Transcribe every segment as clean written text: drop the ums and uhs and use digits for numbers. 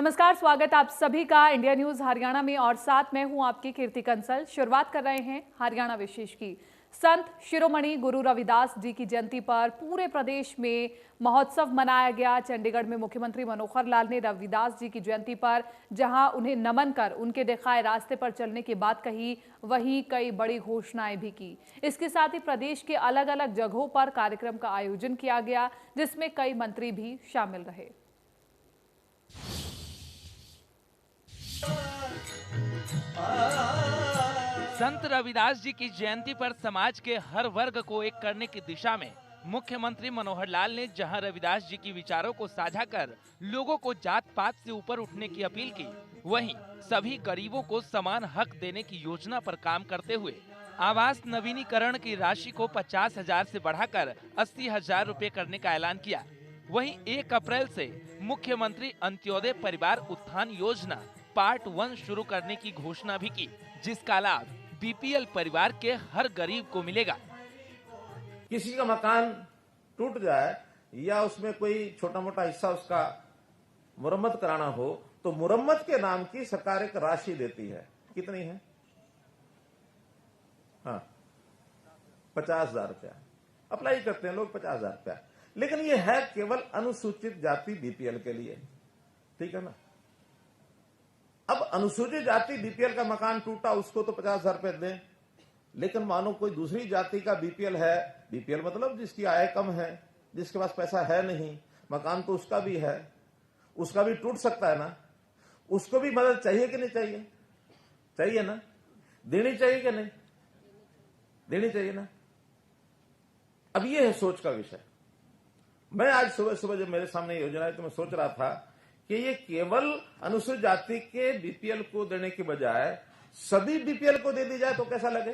नमस्कार, स्वागत आप सभी का इंडिया न्यूज हरियाणा में और साथ में हूं आपकी कीर्ति कंसल। शुरुआत कर रहे हैं हरियाणा विशेष की। संत शिरोमणि गुरु रविदास जी की जयंती पर पूरे प्रदेश में महोत्सव मनाया गया। चंडीगढ़ में मुख्यमंत्री मनोहर लाल ने रविदास जी की जयंती पर जहां उन्हें नमन कर उनके दिखाए रास्ते पर चलने की बात कही, वहीं कई बड़ी घोषणाएं भी की। इसके साथ ही प्रदेश के अलग अलग जगहों पर कार्यक्रम का आयोजन किया गया, जिसमें कई मंत्री भी शामिल रहे। संत रविदास जी की जयंती पर समाज के हर वर्ग को एक करने की दिशा में मुख्यमंत्री मनोहर लाल ने जहां रविदास जी की विचारों को साझा कर लोगों को जात पात से ऊपर उठने की अपील की, वहीं सभी गरीबों को समान हक देने की योजना पर काम करते हुए आवास नवीनीकरण की राशि को 50,000 से बढ़ाकर 80,000 रुपए करने का ऐलान किया। वहीं 1 अप्रैल से मुख्यमंत्री अंत्योदय परिवार उत्थान योजना पार्ट 1 शुरू करने की घोषणा भी की, जिसका लाभ बीपीएल परिवार के हर गरीब को मिलेगा। किसी का मकान टूट जाए या उसमें कोई छोटा मोटा हिस्सा उसका मुरम्मत कराना हो तो मुरम्मत के नाम की सरकार एक राशि देती है। कितनी है? हाँ, 50,000 रुपया अप्लाई करते हैं लोग, 50,000 रुपया। लेकिन ये है केवल अनुसूचित जाति बीपीएल के लिए, ठीक है ना। अब अनुसूचित जाति बीपीएल का मकान टूटा, उसको तो 50,000 रुपए दें, लेकिन मानो कोई दूसरी जाति का बीपीएल है, बीपीएल मतलब जिसकी आय कम है, जिसके पास पैसा है नहीं, मकान तो उसका भी है, उसका भी टूट सकता है ना, उसको भी मदद चाहिए कि नहीं चाहिए? चाहिए ना। देनी चाहिए कि नहीं? देनी चाहिए ना। अब ये है सोच का विषय। मैं आज सुबह सुबह जब मेरे सामने योजना है तो मैं सोच रहा था कि ये केवल अनुसूचित जाति के बीपीएल को देने के बजाय सभी बीपीएल को दे दी जाए तो कैसा लगे?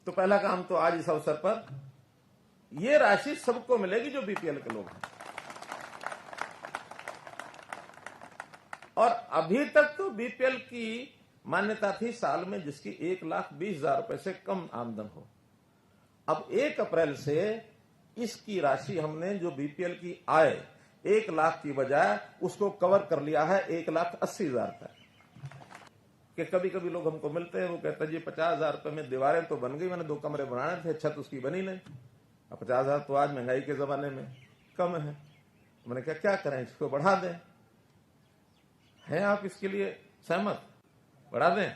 तो पहला काम तो आज इस अवसर पर ये राशि सबको मिलेगी जो बीपीएल के लोग हैं। और अभी तक तो बीपीएल की मान्यता थी साल में जिसकी 1,20,000 रुपए से कम आमदन हो। अब 1 अप्रैल से इसकी राशि हमने जो बीपीएल की आय 1 लाख की बजाय उसको कवर कर लिया है 1,80,000 तक। कि कभी कभी लोग हमको मिलते हैं, वो कहते हैं जी 50,000 रुपए में दीवारें तो बन गई, मैंने 2 कमरे बनाने थे, छत उसकी बनी नहीं। अब 50,000 तो आज महंगाई के जमाने में कम है। मैंने कहा क्या करें, इसको बढ़ा दें। हैं आप इसके लिए सहमत? बढ़ा दें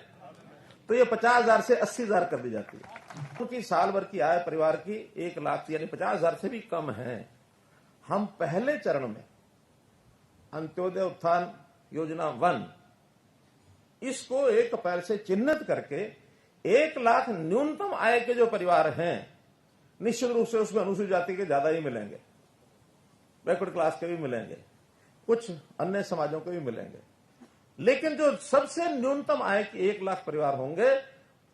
तो ये 50,000 से 80,000 कर दी जाती है, क्योंकि साल भर की आय परिवार की 1 लाख यानी 50,000 से भी कम है। हम पहले चरण में अंत्योदय उत्थान योजना 1 इसको 1 अप्रैल से चिन्हित करके 1 लाख न्यूनतम आय के जो परिवार हैं, निश्चित रूप से उसमें अनुसूचित जाति के ज्यादा ही मिलेंगे, बैकवर्ड क्लास के भी मिलेंगे, कुछ अन्य समाजों के भी मिलेंगे, लेकिन जो सबसे न्यूनतम आय के 1 लाख परिवार होंगे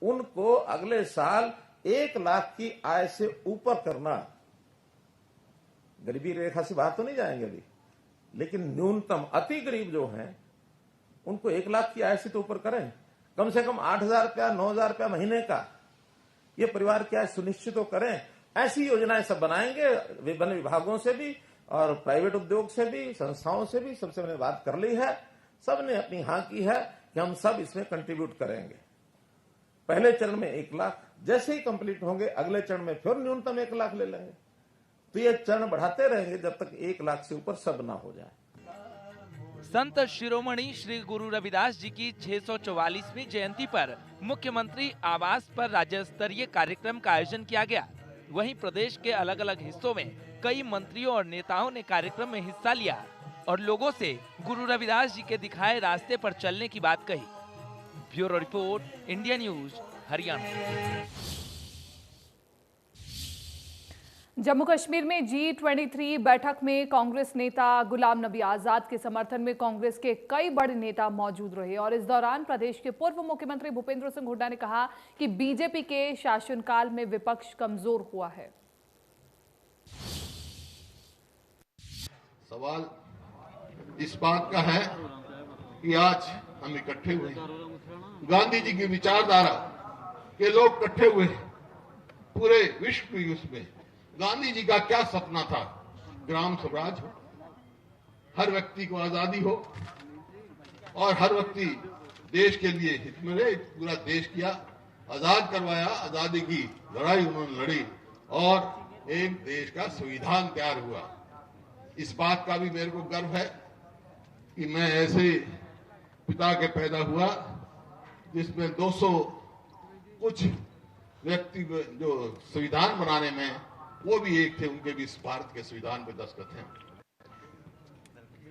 उनको अगले साल 1 लाख की आय से ऊपर करना। गरीबी रेखा से बाहर तो नहीं जाएंगे अभी, लेकिन न्यूनतम अति गरीब जो हैं उनको 1 लाख की आय से तो ऊपर करें। कम से कम 8,000 रुपया 9,000 रुपया महीने का ये परिवार की आय सुनिश्चित तो करें। ऐसी योजनाएं सब बनाएंगे, विभिन्न विभागों से भी और प्राइवेट उद्योग से भी, संस्थाओं से भी, सबसे मैंने बात कर ली है। सबने अपनी हाँ की है कि हम सब इसमें कंट्रीब्यूट करेंगे। पहले चरण में 1 लाख, जैसे ही कंप्लीट होंगे अगले चरण में फिर न्यूनतम 1 लाख ले लेंगे। तो ये चरण बढ़ाते रहेंगे जब तक 1 लाख से ऊपर सब ना हो जाए। संत शिरोमणि श्री गुरु रविदास जी की 644वीं जयंती पर मुख्यमंत्री आवास पर राज्य स्तरीय कार्यक्रम का आयोजन किया गया। वहीं प्रदेश के अलग अलग हिस्सों में कई मंत्रियों और नेताओं ने कार्यक्रम में हिस्सा लिया और लोगों से गुरु रविदास जी के दिखाए रास्ते पर चलने की बात कही। Bureau report, India news Haryana. Jammu Kashmir में G23 बैठक में कांग्रेस नेता गुलाम नबी आजाद के समर्थन में कांग्रेस के कई बड़े नेता मौजूद रहे और इस दौरान प्रदेश के पूर्व मुख्यमंत्री भूपेंद्र सिंह हुड्डा ने कहा कि बीजेपी के शासनकाल में विपक्ष कमजोर हुआ है। सवाल इस बात का है कि आज हम इकट्ठे हुए हैं, गांधी जी की विचारधारा के लोग इकट्ठे हुए हैं, पूरे विश्व की उसमें गांधी जी का क्या सपना था? ग्राम स्वराज हो, हर व्यक्ति को आजादी हो और हर व्यक्ति देश के लिए हित में रहे। पूरा देश किया, आजाद करवाया, आजादी की लड़ाई उन्होंने लड़ी और एक देश का संविधान तैयार हुआ। इस बात का भी मेरे को गर्व है कि मैं ऐसे पिता के पैदा हुआ जिसमें 200 कुछ व्यक्ति जो संविधान बनाने में वो भी एक थे, उनके भी इस भारत के संविधान पे दस्तखत हैं।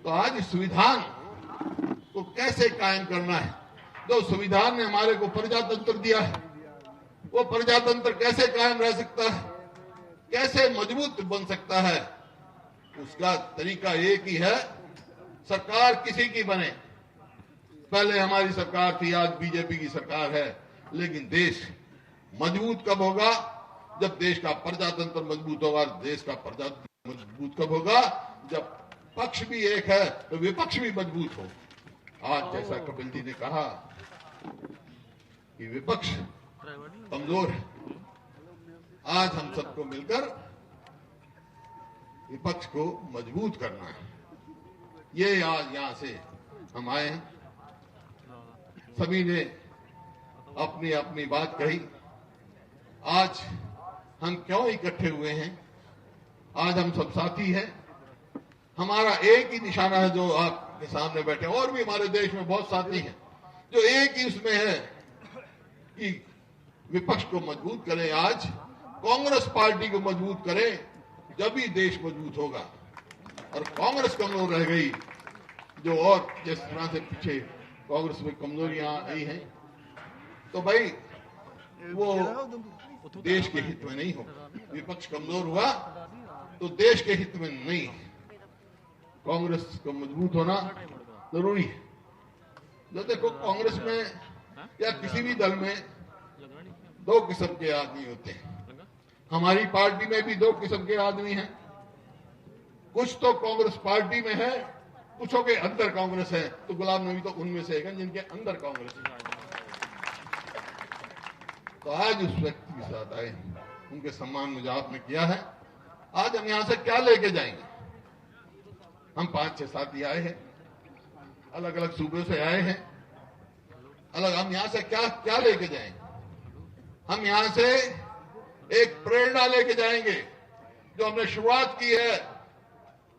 तो आज इस संविधान को कैसे कायम करना है? जो संविधान ने हमारे को प्रजातंत्र दिया है, वो प्रजातंत्र कैसे कायम रह सकता है, कैसे मजबूत बन सकता है? उसका तरीका एक ही है, सरकार किसी की बने। पहले हमारी सरकार थी, आज बीजेपी की सरकार है, लेकिन देश मजबूत कब होगा? जब देश का प्रजातंत्र मजबूत होगा। देश का प्रजातंत्र मजबूत कब होगा? जब पक्ष भी एक है तो विपक्ष भी मजबूत हो। आज जैसा कपिल जी ने कहा कि विपक्ष कमजोर है, आज हम सबको मिलकर विपक्ष को मजबूत करना है। ये आज यहां से हम आए हैं, सभी ने अपनी अपनी बात कही। आज हम क्यों इकट्ठे हुए हैं? आज हम सब साथी हैं। हमारा एक ही निशाना है जो आपके सामने बैठे, और भी हमारे देश में बहुत साथी हैं जो एक ही उसमें है कि विपक्ष को मजबूत करें। आज कांग्रेस पार्टी को मजबूत करें, जब ही देश मजबूत होगा। और कांग्रेस कमजोर रह गई, जो और जिस तरह से पीछे कांग्रेस में कमजोरियां आई हैं, तो भाई वो देश के हित में नहीं होगा। विपक्ष कमजोर हुआ तो देश के हित में नहीं। कांग्रेस को मजबूत होना जरूरी है। जो देखो, कांग्रेस में या किसी भी दल में दो किस्म के आदमी होते हैं। हमारी पार्टी में भी दो किस्म के आदमी हैं। कुछ तो कांग्रेस पार्टी में है, कुछों के अंदर कांग्रेस है। तो गुलाम नबी तो उनमें से है जिनके अंदर कांग्रेस है। तो आज उस व्यक्ति के साथ आए, उनके सम्मान मुझे आपने किया है। आज हम यहां से क्या लेके जाएंगे? हम 5-6 साथी आए हैं, अलग अलग सूबे से आए हैं। हम यहां से क्या लेके जाएंगे? हम यहां से एक प्रेरणा लेके जाएंगे जो हमने शुरुआत की है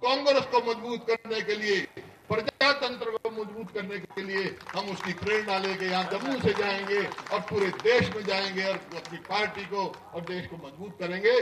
कांग्रेस को मजबूत करने के लिए, प्रजातंत्र को मजबूत करने के लिए। हम उसकी प्रेरणा लेके यहाँ जम्मू से जाएंगे और पूरे देश में जाएंगे और अपनी पार्टी को और देश को मजबूत करेंगे।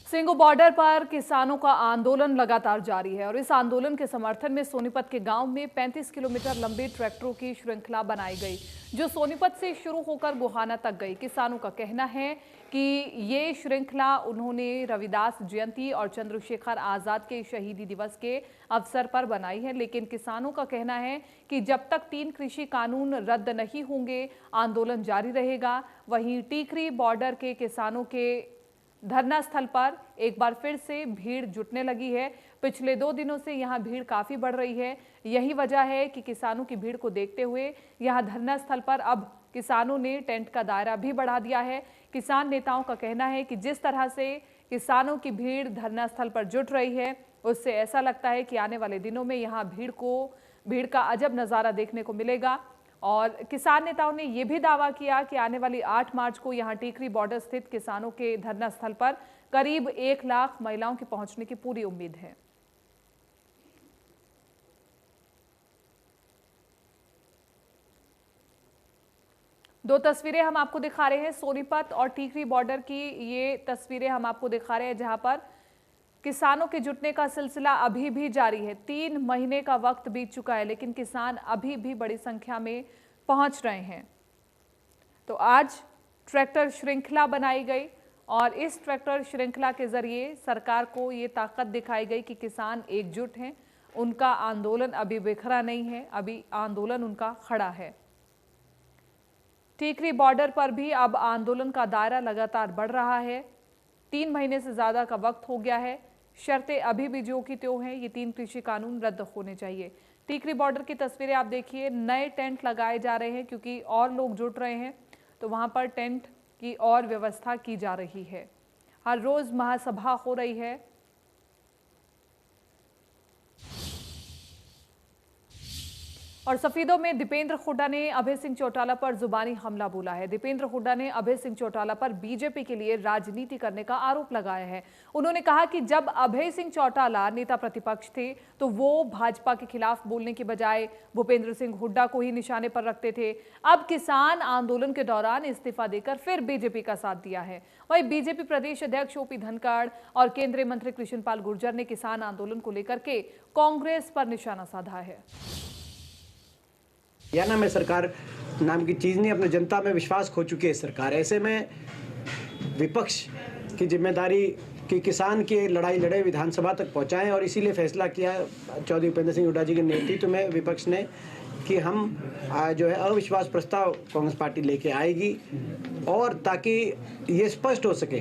सिंगू बॉर्डर पर किसानों का आंदोलन लगातार जारी है और इस आंदोलन के समर्थन में सोनीपत के गांव में 35 किलोमीटर लंबी ट्रैक्टरों की श्रृंखला बनाई गई, जो सोनीपत से शुरू होकर गोहाना तक गई। किसानों का कहना है कि ये श्रृंखला उन्होंने रविदास जयंती और चंद्रशेखर आजाद के शहीदी दिवस के अवसर पर बनाई है, लेकिन किसानों का कहना है कि जब तक 3 कृषि कानून रद्द नहीं होंगे आंदोलन जारी रहेगा। वहीं टीकरी बॉर्डर के किसानों के धरना स्थल पर एक बार फिर से भीड़ जुटने लगी है। पिछले 2 दिनों से यहां भीड़ काफी बढ़ रही है। यही वजह है कि किसानों की भीड़ को देखते हुए यहां धरना स्थल पर अब किसानों ने टेंट का दायरा भी बढ़ा दिया है। किसान नेताओं का कहना है कि जिस तरह से किसानों की भीड़ धरना स्थल पर जुट रही है, उससे ऐसा लगता है कि आने वाले दिनों में यहाँ भीड़ का अजब नज़ारा देखने को मिलेगा। और किसान नेताओं ने यह भी दावा किया कि आने वाली 8 मार्च को यहां टीकरी बॉर्डर स्थित किसानों के धरना स्थल पर करीब 1 लाख महिलाओं के पहुंचने की पूरी उम्मीद है। दो तस्वीरें हम आपको दिखा रहे हैं, सोनीपत और टीकरी बॉर्डर की ये तस्वीरें हम आपको दिखा रहे हैं, जहां पर किसानों के जुटने का सिलसिला अभी भी जारी है। 3 महीने का वक्त बीत चुका है, लेकिन किसान अभी भी बड़ी संख्या में पहुंच रहे हैं। तो आज ट्रैक्टर श्रृंखला बनाई गई और इस ट्रैक्टर श्रृंखला के जरिए सरकार को ये ताकत दिखाई गई कि किसान एकजुट हैं, उनका आंदोलन अभी बिखरा नहीं है, अभी आंदोलन उनका खड़ा है। टीकरी बॉर्डर पर भी अब आंदोलन का दायरा लगातार बढ़ रहा है। 3 महीने से ज्यादा का वक्त हो गया है। शर्तें अभी भी जो की त्यों हैं, ये 3 कृषि कानून रद्द होने चाहिए। टीकरी बॉर्डर की तस्वीरें आप देखिए, नए टेंट लगाए जा रहे हैं क्योंकि और लोग जुट रहे हैं, तो वहां पर टेंट की और व्यवस्था की जा रही है। हर रोज महासभा हो रही है। और सफेदों में दीपेंद्र हुड्डा ने अभय सिंह चौटाला पर जुबानी हमला बोला है। दीपेंद्र हुड्डा ने अभय सिंह चौटाला पर बीजेपी के लिए राजनीति करने का आरोप लगाया है। उन्होंने कहा कि जब अभय सिंह चौटाला नेता प्रतिपक्ष थे तो वो भाजपा के खिलाफ बोलने के बजाय भूपेंद्र सिंह हुड्डा को ही निशाने पर रखते थे। अब किसान आंदोलन के दौरान इस्तीफा देकर फिर बीजेपी का साथ दिया है। वहीं बीजेपी प्रदेश अध्यक्ष ओपी धनखड़ और केंद्रीय मंत्री कृष्ण पाल गुर्जर ने किसान आंदोलन को लेकर के कांग्रेस पर निशाना साधा है। या ना में सरकार नाम की चीज़ नहीं, अपने जनता में विश्वास खो चुकी है सरकार। ऐसे में विपक्ष की जिम्मेदारी कि किसान की लड़ाई लड़े, विधानसभा तक पहुंचाएं, और इसीलिए फैसला किया चौधरी भूपेंद्र सिंह हुड्डा जी के नेतृत्व में विपक्ष ने कि हम जो है अविश्वास प्रस्ताव कांग्रेस पार्टी लेके आएगी, और ताकि ये स्पष्ट हो सके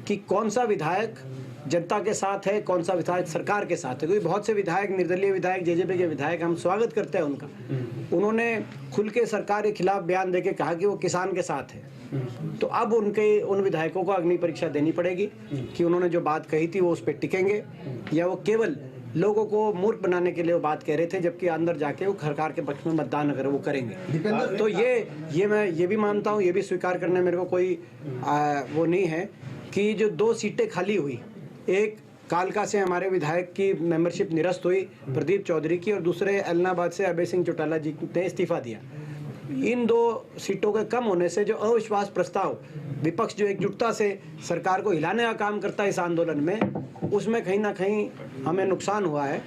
कि कौन सा विधायक जनता के साथ है, कौन सा विधायक सरकार के साथ है। क्योंकि बहुत से विधायक, निर्दलीय विधायक, जेजेपी के विधायक, हम स्वागत करते हैं उनका, उन्होंने खुल के सरकार के खिलाफ बयान देके कहा कि वो किसान के साथ है। तो अब उन विधायकों को अग्नि परीक्षा देनी पड़ेगी कि उन्होंने जो बात कही थी वो उस पर टिकेंगे, या वो केवल लोगों को मूर्ख बनाने के लिए वो बात कह रहे थे, जबकि अंदर जाके वो सरकार के पक्ष में मतदान अगर वो करेंगे। तो ये मैं ये भी मानता हूँ, ये भी स्वीकार करने मेरे को कोई वो नहीं है कि जो 2 सीटें खाली हुई, एक कालका से हमारे विधायक की मेंबरशिप निरस्त हुई प्रदीप चौधरी की, और दूसरे एलनाबाद से अभय सिंह चौटाला जी ने इस्तीफा दिया। इन 2 सीटों के कम होने से जो अविश्वास प्रस्ताव विपक्ष जो एकजुटता से सरकार को हिलाने का काम करता है इस आंदोलन में, उसमें कहीं ना कहीं हमें नुकसान हुआ है,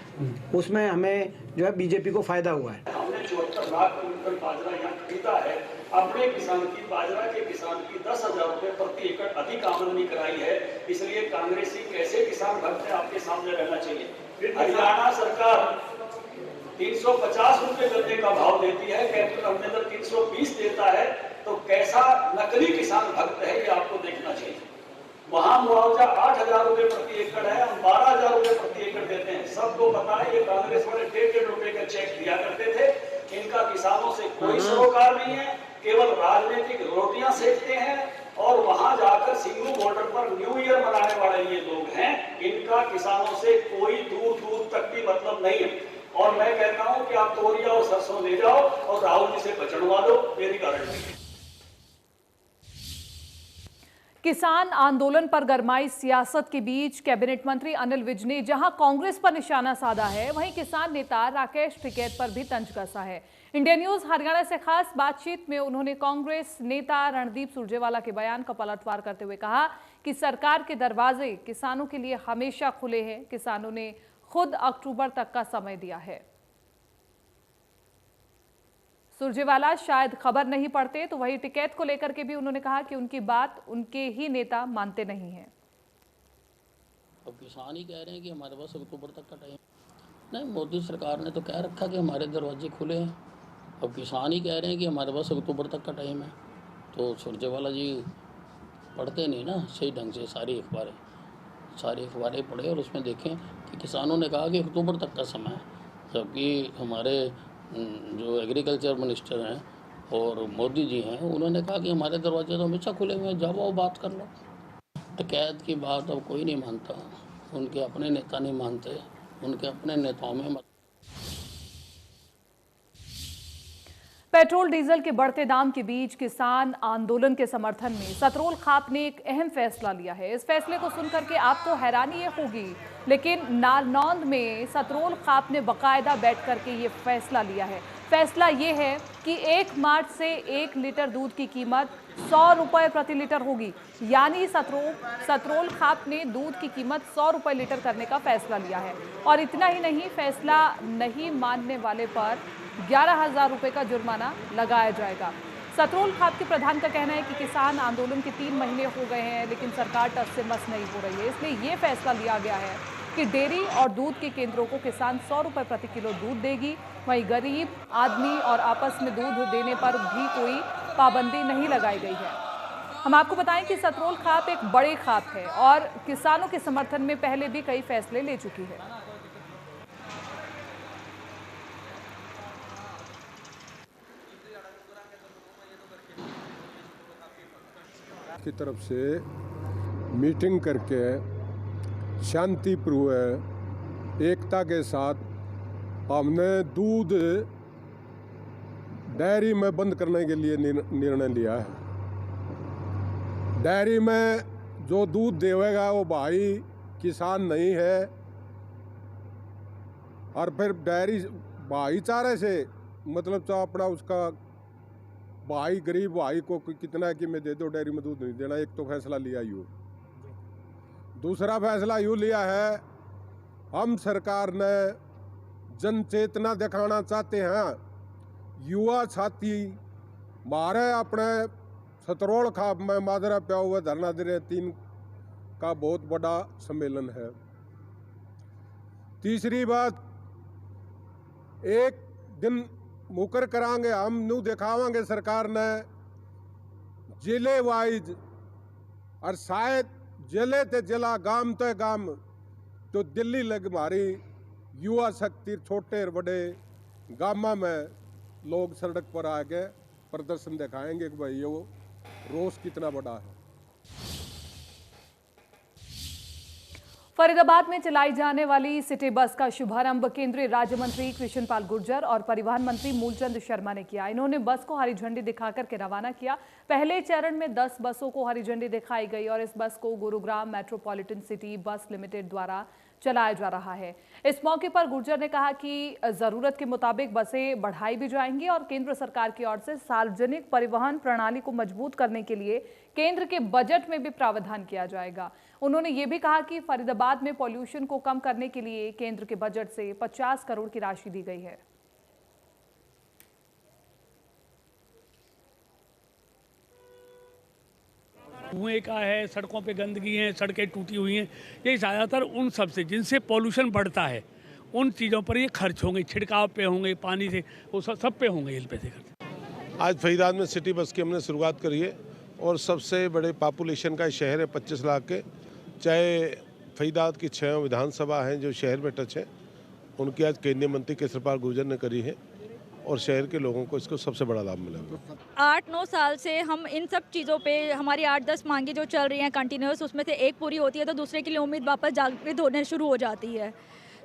उसमें हमें जो है बीजेपी को फायदा हुआ है। हमने 74 लाख क्विंटल बाजरा यहाँ खरीदा है। अपने किसान की, बाजरा के किसान की 10,000 रुपए प्रति एकड़ अधिक आमदनी कराई है। इसलिए कांग्रेसी कैसे किसान भक्त है आपके सामने रहना चाहिए। हरियाणा सरकार 350 रुपए गन्ने का भाव देती है, कैपिटल अमरिंदर 320 देता है, तो कैसा नकली किसान भक्त है ये आपको देखना चाहिए। वहां मुआवजा 8,000 रुपए प्रति एकड़ है, हम 12,000 रुपए प्रति एकड़ देते हैं। सबको पता है ये कांग्रेस वाले 1.5 रुपए का चेक दिया करते थे। इनका किसानों से कोई सरोकार नहीं है, केवल राजनीतिक रोटियां सेकते हैं, और वहां जाकर सिंगू बॉर्डर पर न्यू ईयर मनाने वाले ये लोग हैं। इनका किसानों से कोई दूर दूर तक भी मतलब नहीं है। और मैं कहता हूं कि आप तोरिया और सरसों ले जाओ और राहुल जी से बचनवा दो, मेरी गारंटी है। किसान आंदोलन पर गरमाई सियासत के बीच कैबिनेट मंत्री अनिल विज ने जहां कांग्रेस पर निशाना साधा है, वहीं किसान नेता राकेश टिकैत पर भी तंज कसा है। इंडिया न्यूज हरियाणा से खास बातचीत में उन्होंने कांग्रेस नेता रणदीप सुरजेवाला के बयान का पलटवार करते हुए कहा कि सरकार के दरवाजे किसानों के लिए हमेशा खुले हैं। किसानों ने खुद अक्टूबर तक का समय दिया है। सुरजेवाला शायद खबर नहीं पढ़ते, तो वही टिकैत को लेकर के भी उन्होंने कहा कि उनकी बात उनके ही नेता मानते नहीं हैं। अब किसान ही कह रहे हैं कि हमारे पास अक्टूबर तक का टाइम नहीं। मोदी सरकार ने तो कह रखा कि हमारे दरवाजे खुले हैं। अब किसान ही कह रहे हैं कि हमारे पास अक्टूबर तक का टाइम है। तो सुरजेवाला जी पढ़ते नहीं ना सही ढंग से सारी अखबारें पढ़े और उसमें देखें कि किसानों ने कहा कि अक्टूबर तक का समय है, जबकि हमारे जो एग्रीकल्चर मिनिस्टर हैं और मोदी जी हैं उन्होंने कहा कि हमारे दरवाजे तो हमेशा खुले हुए हैं, जाओ बात कर लो। टिकैत की बात अब कोई नहीं मानता, उनके अपने नेता नहीं मानते, उनके अपने नेताओं में पेट्रोल डीजल के बढ़ते दाम के बीच किसान आंदोलन के समर्थन में सतरोल खाप ने एक अहम फैसला लिया है। इस फैसले को सुनकर के आपको हैरानी ये होगी, लेकिन नारनौंद में सतरोल खाप ने बकायदा बैठ करके ये फैसला लिया है। फैसला ये है कि 1 मार्च से 1 लीटर दूध की कीमत 100 रुपये प्रति लीटर होगी। यानी सतरोल खाप ने दूध की कीमत 100 रुपये लीटर करने का फैसला लिया है। और इतना ही नहीं, फैसला नहीं मानने वाले पर 11,000 रुपये का जुर्माना लगाया जाएगा। सतरोल खाप के प्रधान का कहना है कि किसान आंदोलन के 3 महीने हो गए हैं, लेकिन सरकार टस से मस नहीं हो रही है। इसलिए ये फैसला लिया गया है कि डेयरी और दूध के केंद्रों को किसान 100 रुपये प्रति किलो दूध देगी। वहीं गरीब आदमी और आपस में दूध देने पर भी कोई पाबंदी नहीं लगाई गई है। हम आपको बताएं कि सतरोल खाप एक बड़े खाप है और किसानों के समर्थन में पहले भी कई फैसले ले चुकी है। की तरफ से मीटिंग करके शांतिपूर्वक एकता के साथ हमने दूध डेयरी में बंद करने के लिए निर्णय लिया है। डेयरी में जो दूध देवेगा वो भाई किसान नहीं है, और फिर डेयरी भाईचारे से मतलब तो अपना उसका भाई गरीब भाई को कितना है कि मैं दे दो डेयरी में दूध नहीं देना। एक तो फैसला लिया यूँ, दूसरा फैसला यूँ लिया है हम सरकार ने जन चेतना दिखाना चाहते हैं। युवा साथी मारे अपने सतरोड़ खाप में माजरा प्या हुआ धरना दे रहे 3 का बहुत बड़ा सम्मेलन है। तीसरी बात, एक दिन मुकर करांगे हम नू दिखावांगे सरकार ने जिले वाइज, और शायद जिले ते जिला गांव ते गांव तो दिल्ली लग हमारी युवा शक्ति छोटे और बड़े गांव में लोग सड़क पर आके प्रदर्शन दिखाएंगे कि भाई ये वो रोष कितना बड़ा है। फरीदाबाद में चलाई जाने वाली सिटी बस का शुभारंभ केंद्रीय राज्य मंत्री कृष्ण पाल गुर्जर और परिवहन मंत्री मूलचंद शर्मा ने किया। इन्होंने बस को हरी झंडी दिखाकर के रवाना किया। पहले चरण में 10 बसों को हरी झंडी दिखाई गई और इस बस को Gurugram metropolitan city bus limited द्वारा चलाया जा रहा है। इस मौके पर गुर्जर ने कहा कि जरूरत के मुताबिक बसें बढ़ाई भी जाएंगी और केंद्र सरकार की ओर से सार्वजनिक परिवहन प्रणाली को मजबूत करने के लिए केंद्र के बजट में भी प्रावधान किया जाएगा। उन्होंने ये भी कहा कि फरीदाबाद में पॉल्यूशन को कम करने के लिए केंद्र के बजट से 50 करोड़ की राशि दी गई है। धुएं का है, सड़कों पे गंदगी है, सड़कें टूटी हुई हैं, ये ज़्यादातर उन सब से जिनसे पॉल्यूशन बढ़ता है उन चीज़ों पर ये खर्च होंगे। छिड़काव पे होंगे, पानी से, वो सब पे होंगे ये पैसे खर्च। आज फरीदाबाद में सिटी बस की हमने शुरुआत करी है और सबसे बड़े पॉपुलेशन का शहर है 25 लाख के। चाहे फरीदाबाद की 6 विधानसभा हैं जो शहर में टच है, उनकी आज केंद्रीय मंत्री कृष्ण पाल गुर्जर ने करी है और शहर के लोगों को इसको सबसे बड़ा लाभ मिलेगा। 8-9 साल से हम इन सब चीज़ों पे हमारी 8-10 मांगे जो चल रही हैं कंटिन्यूस, उसमें से एक पूरी होती है तो दूसरे के लिए उम्मीद वापस जागृत होने शुरू हो जाती है।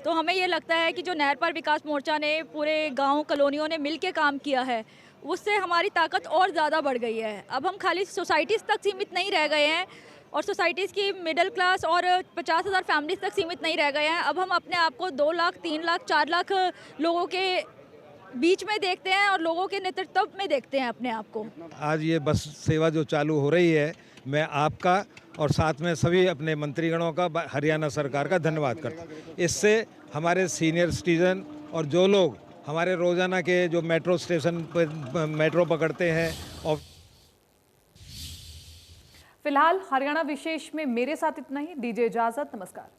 तो हमें ये लगता है कि जो नहर पार विकास मोर्चा ने पूरे गाँव कॉलोनियों ने मिल के काम किया है उससे हमारी ताकत और ज़्यादा बढ़ गई है। अब हम खाली सोसाइटीज़ तक सीमित नहीं रह गए हैं और सोसाइटीज़ की मिडिल क्लास और 50,000 फैमिलीज तक सीमित नहीं रह गए हैं। अब हम अपने आप को 2 लाख, 3 लाख, 4 लाख लोगों के बीच में देखते हैं और लोगों के नेतृत्व में देखते हैं अपने आप को। आज ये बस सेवा जो चालू हो रही है, मैं आपका और साथ में सभी अपने मंत्रीगणों का, हरियाणा सरकार का धन्यवाद करता हूँ। इससे हमारे सीनियर सिटीजन और जो लोग हमारे रोजाना के जो मेट्रो स्टेशन पर मेट्रो पकड़ते हैं और फिलहाल हरियाणा विशेष में मेरे साथ इतना ही। दीजिए इजाजत, नमस्कार।